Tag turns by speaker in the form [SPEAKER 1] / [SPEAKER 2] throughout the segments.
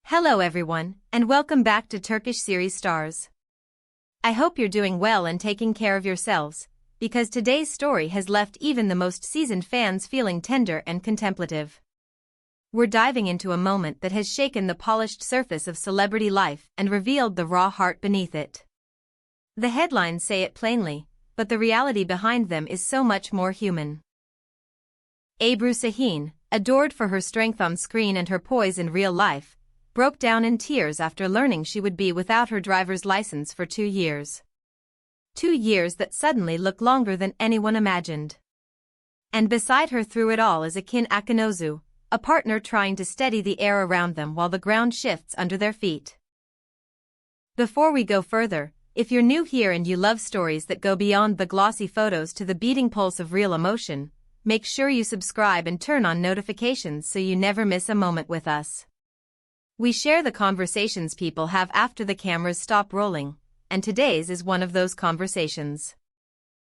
[SPEAKER 1] Hello everyone, and welcome back to Turkish series stars. I hope you're doing well and taking care of yourselves, because today's story has left even the most seasoned fans feeling tender and contemplative. We're diving into a moment that has shaken the polished surface of celebrity life and revealed the raw heart beneath it. The headlines say it plainly, but the reality behind them is so much more human. Ebru Şahin, adored for her strength on screen and her poise in real life, broke down in tears after learning she would be without her driver's license for 2 years. 2 years that suddenly look longer than anyone imagined. And beside her through it all is Akin, a partner trying to steady the air around them while the ground shifts under their feet. Before we go further, if you're new here and you love stories that go beyond the glossy photos to the beating pulse of real emotion, make sure you subscribe and turn on notifications so you never miss a moment with us. We share the conversations people have after the cameras stop rolling, and today's is one of those conversations.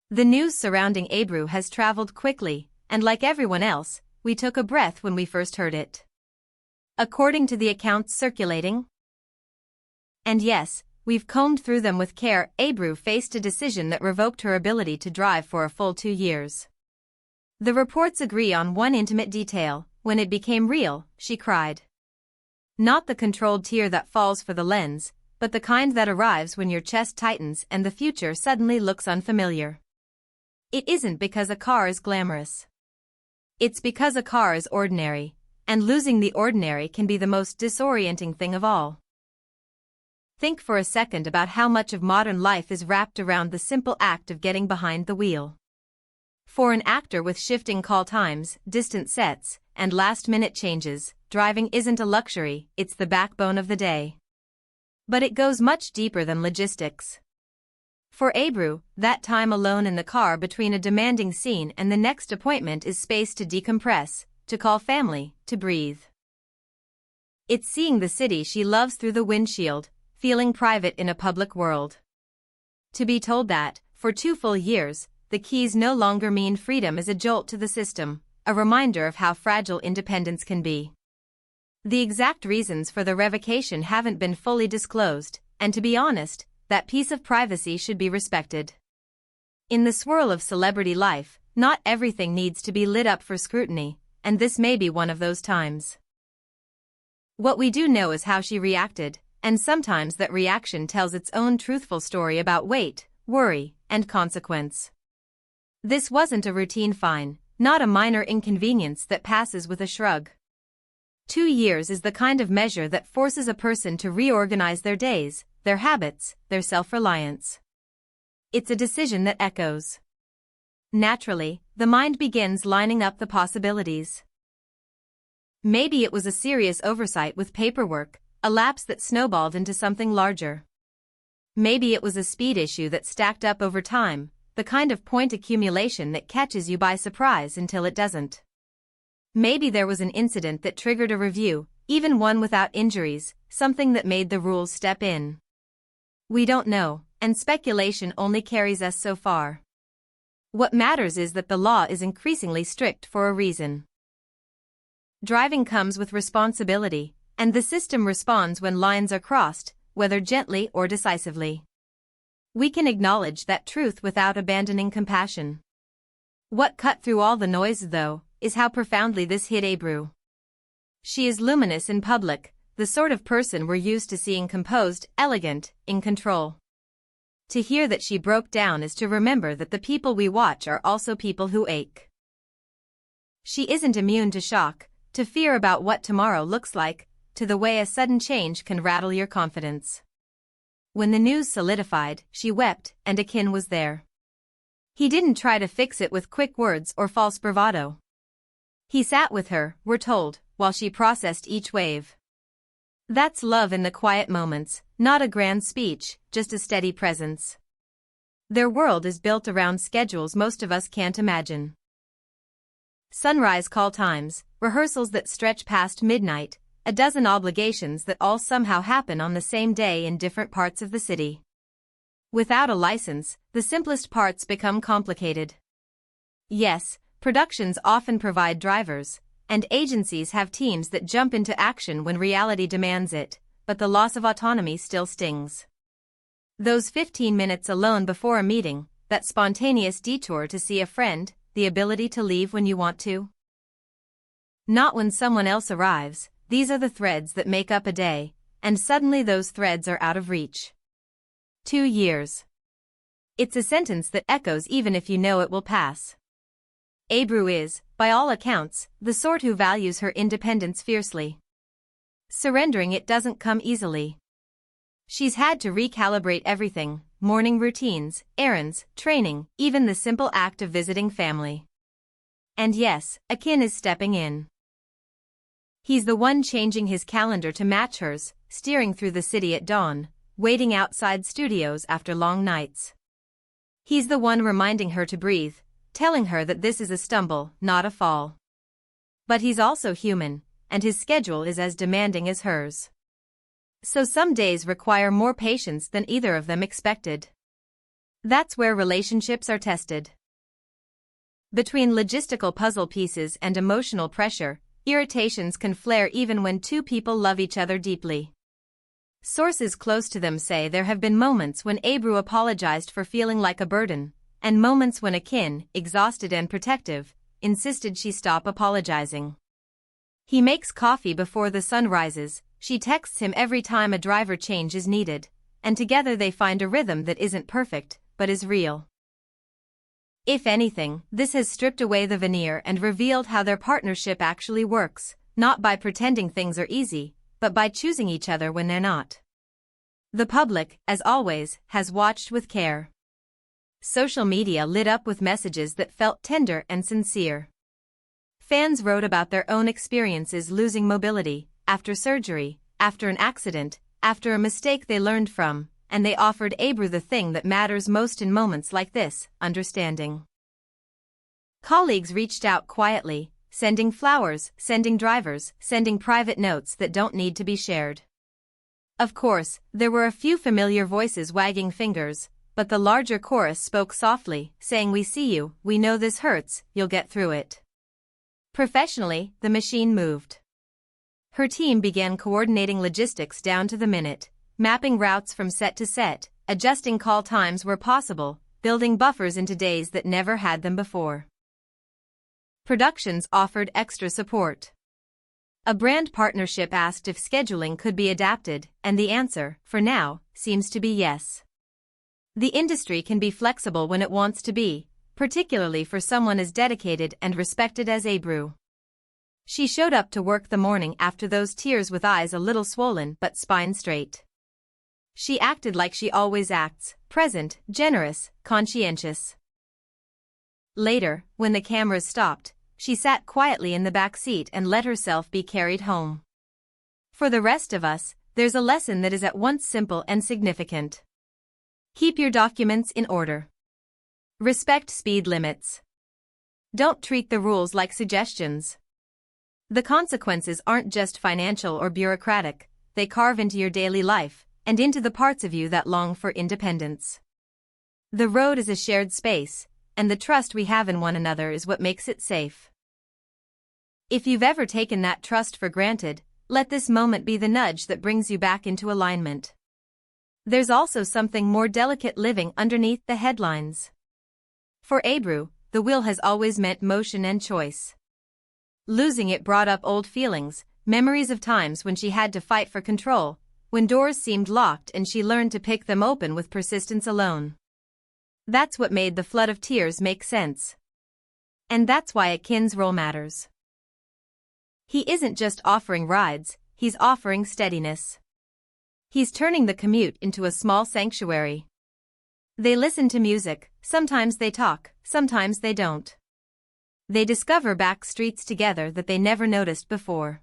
[SPEAKER 1] The news surrounding Ebru has traveled quickly, and like everyone else, we took a breath when we first heard it. According to the accounts circulating, and yes, we've combed through them with care, Ebru faced a decision that revoked her ability to drive for a full 2 years. The reports agree on one intimate detail: when it became real, she cried. Not the controlled tear that falls for the lens, but the kind that arrives when your chest tightens and the future suddenly looks unfamiliar. It isn't because a car is glamorous. It's because a car is ordinary, and losing the ordinary can be the most disorienting thing of all. Think for a second about how much of modern life is wrapped around the simple act of getting behind the wheel. For an actor with shifting call times, distant sets, and last-minute changes, driving isn't a luxury, it's the backbone of the day. But it goes much deeper than logistics. For Ebru, that time alone in the car between a demanding scene and the next appointment is space to decompress, to call family, to breathe. It's seeing the city she loves through the windshield, feeling private in a public world. To be told that, for 2 full years, the keys no longer mean freedom is a jolt to the system, a reminder of how fragile independence can be. The exact reasons for the revocation haven't been fully disclosed, and to be honest, that piece of privacy should be respected. In the swirl of celebrity life, not everything needs to be lit up for scrutiny, and this may be one of those times. What we do know is how she reacted, and sometimes that reaction tells its own truthful story about weight, worry, and consequence. This wasn't a routine fine, not a minor inconvenience that passes with a shrug. 2 years is the kind of measure that forces a person to reorganize their days, their habits, their self-reliance. It's a decision that echoes. Naturally, the mind begins lining up the possibilities. Maybe it was a serious oversight with paperwork, a lapse that snowballed into something larger. Maybe it was a speed issue that stacked up over time, the kind of point accumulation that catches you by surprise until it doesn't. Maybe there was an incident that triggered a review, even one without injuries, something that made the rules step in. We don't know, and speculation only carries us so far. What matters is that the law is increasingly strict for a reason. Driving comes with responsibility, and the system responds when lines are crossed, whether gently or decisively. We can acknowledge that truth without abandoning compassion. What cut through all the noise, though, is how profoundly this hit Ebru. She is luminous in public, the sort of person we're used to seeing composed, elegant, in control. To hear that she broke down is to remember that the people we watch are also people who ache. She isn't immune to shock, to fear about what tomorrow looks like, to the way a sudden change can rattle your confidence. When the news solidified, she wept, and Akin was there. He didn't try to fix it with quick words or false bravado. He sat with her, we're told, while she processed each wave. That's love in the quiet moments, not a grand speech, just a steady presence. Their world is built around schedules most of us can't imagine. Sunrise call times, rehearsals that stretch past midnight, a dozen obligations that all somehow happen on the same day in different parts of the city. Without a license, the simplest parts become complicated. Yes, productions often provide drivers, and agencies have teams that jump into action when reality demands it, but the loss of autonomy still stings. Those 15 minutes alone before a meeting, that spontaneous detour to see a friend, the ability to leave when you want to. Not when someone else arrives. These are the threads that make up a day, and suddenly those threads are out of reach. 2 years. It's a sentence that echoes even if you know it will pass. Ebru is, by all accounts, the sort who values her independence fiercely. Surrendering it doesn't come easily. She's had to recalibrate everything: morning routines, errands, training, even the simple act of visiting family. And yes, Akin is stepping in. He's the one changing his calendar to match hers, steering through the city at dawn, waiting outside studios after long nights. He's the one reminding her to breathe, telling her that this is a stumble, not a fall. But he's also human, and his schedule is as demanding as hers. So some days require more patience than either of them expected. That's where relationships are tested. Between logistical puzzle pieces and emotional pressure, irritations can flare even when two people love each other deeply. Sources close to them say there have been moments when Ebru apologized for feeling like a burden, and moments when Akin, exhausted and protective, insisted she stop apologizing. He makes coffee before the sun rises, she texts him every time a driver change is needed, and together they find a rhythm that isn't perfect, but is real. If anything, this has stripped away the veneer and revealed how their partnership actually works, not by pretending things are easy, but by choosing each other when they're not. The public, as always, has watched with care. Social media lit up with messages that felt tender and sincere. Fans wrote about their own experiences losing mobility, after surgery, after an accident, after a mistake they learned from, and they offered Ebru the thing that matters most in moments like this: understanding. Colleagues reached out quietly, sending flowers, sending drivers, sending private notes that don't need to be shared. Of course, there were a few familiar voices wagging fingers, but the larger chorus spoke softly, saying, "We see you, we know this hurts, you'll get through it." Professionally, the machine moved. Her team began coordinating logistics down to the minute, mapping routes from set to set, adjusting call times where possible, building buffers into days that never had them before. Productions offered extra support. A brand partnership asked if scheduling could be adapted, and the answer, for now, seems to be yes. The industry can be flexible when it wants to be, particularly for someone as dedicated and respected as Ebru. She showed up to work the morning after those tears with eyes a little swollen but spine straight. She acted like she always acts, present, generous, conscientious. Later, when the cameras stopped, she sat quietly in the back seat and let herself be carried home. For the rest of us, there's a lesson that is at once simple and significant. Keep your documents in order. Respect speed limits. Don't treat the rules like suggestions. The consequences aren't just financial or bureaucratic, they carve into your daily life, and into the parts of you that long for independence. The road is a shared space, and the trust we have in one another is what makes it safe. If you've ever taken that trust for granted, let this moment be the nudge that brings you back into alignment. There's also something more delicate living underneath the headlines. For Ebru, the will has always meant motion and choice. Losing it brought up old feelings, memories of times when she had to fight for control, when doors seemed locked and she learned to pick them open with persistence alone. That's what made the flood of tears make sense. And that's why Akin's role matters. He isn't just offering rides, he's offering steadiness. He's turning the commute into a small sanctuary. They listen to music, sometimes they talk, sometimes they don't. They discover back streets together that they never noticed before.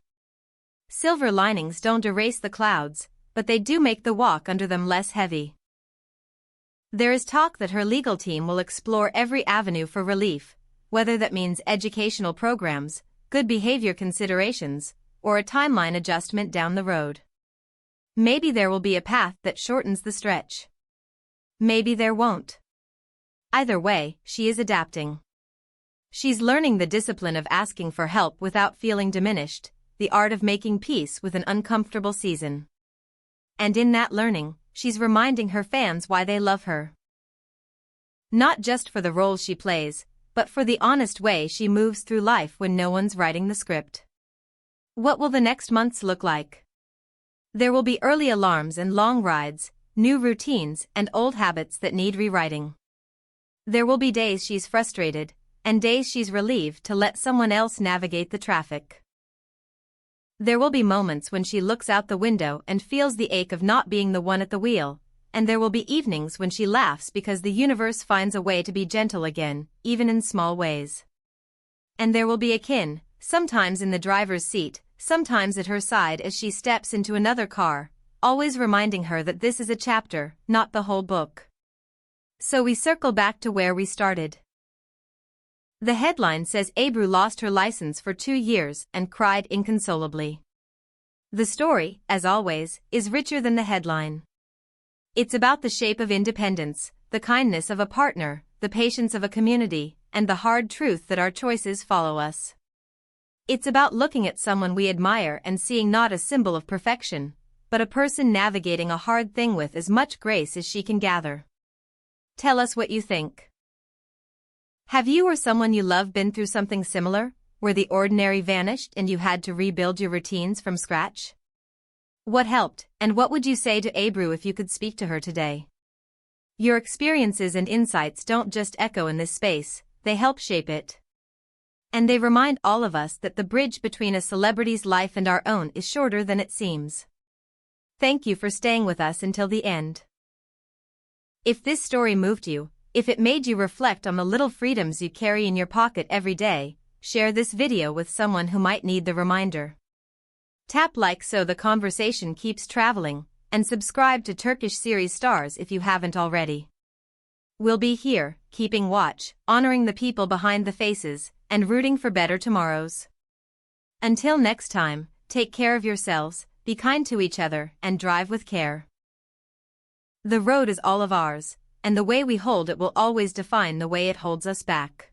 [SPEAKER 1] Silver linings don't erase the clouds, but they do make the walk under them less heavy. There is talk that her legal team will explore every avenue for relief, whether that means educational programs, good behavior considerations, or a timeline adjustment down the road. Maybe there will be a path that shortens the stretch. Maybe there won't. Either way, she is adapting. She's learning the discipline of asking for help without feeling diminished, the art of making peace with an uncomfortable season. And in that learning, she's reminding her fans why they love her. Not just for the roles she plays, but for the honest way she moves through life when no one's writing the script. What will the next months look like? There will be early alarms and long rides, new routines and old habits that need rewriting. There will be days she's frustrated, and days she's relieved to let someone else navigate the traffic. There will be moments when she looks out the window and feels the ache of not being the one at the wheel, and there will be evenings when she laughs because the universe finds a way to be gentle again, even in small ways. And there will be Akin, sometimes in the driver's seat, sometimes at her side as she steps into another car, always reminding her that this is a chapter, not the whole book. So we circle back to where we started. The headline says Ebru lost her license for 2 years and cried inconsolably. The story, as always, is richer than the headline. It's about the shape of independence, the kindness of a partner, the patience of a community, and the hard truth that our choices follow us. It's about looking at someone we admire and seeing not a symbol of perfection, but a person navigating a hard thing with as much grace as she can gather. Tell us what you think. Have you or someone you love been through something similar, where the ordinary vanished and you had to rebuild your routines from scratch? What helped, and what would you say to Ebru if you could speak to her today? Your experiences and insights don't just echo in this space, they help shape it. And they remind all of us that the bridge between a celebrity's life and our own is shorter than it seems. Thank you for staying with us until the end. If this story moved you, if it made you reflect on the little freedoms you carry in your pocket every day, share this video with someone who might need the reminder. Tap like so the conversation keeps traveling, and subscribe to Turkish series Stars if you haven't already. We'll be here, keeping watch, honoring the people behind the faces, and rooting for better tomorrows. Until next time, take care of yourselves, be kind to each other, and drive with care. The road is all of ours, and the way we hold it will always define the way it holds us back.